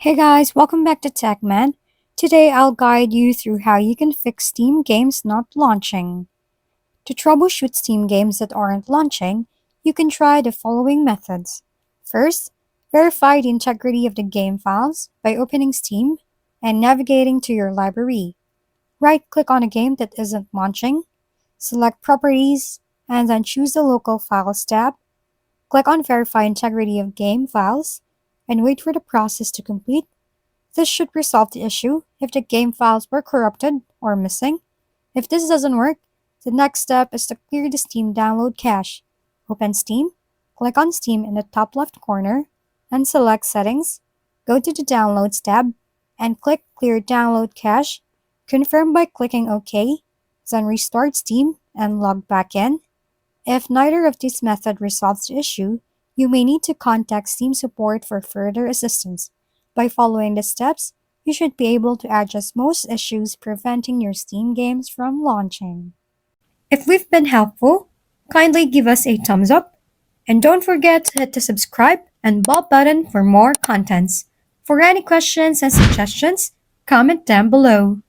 Hey guys, welcome back to TechMan. Today I'll guide you through how you can fix Steam games not launching. To troubleshoot Steam games that aren't launching, you can try the following methods. First, verify the integrity of the game files by opening Steam and navigating to your library. Right-click on a game that isn't launching, select Properties, and then choose the Local Files tab. Click on Verify Integrity of Game Files and wait for the process to complete. This should resolve the issue if the game files were corrupted or missing. If this doesn't work, the next step is to clear the Steam download cache. Open Steam, click on Steam in the top left corner, and select Settings. Go to the Downloads tab, and click Clear Download Cache. Confirm by clicking OK, then restart Steam and log back in. If neither of these methods resolves the issue, you may need to contact Steam support for further assistance. By following the steps, you should be able to address most issues preventing your Steam games from launching. If we've been helpful, kindly give us a thumbs up, and don't forget to hit the subscribe and bell button for more contents. For any questions and suggestions, comment down below.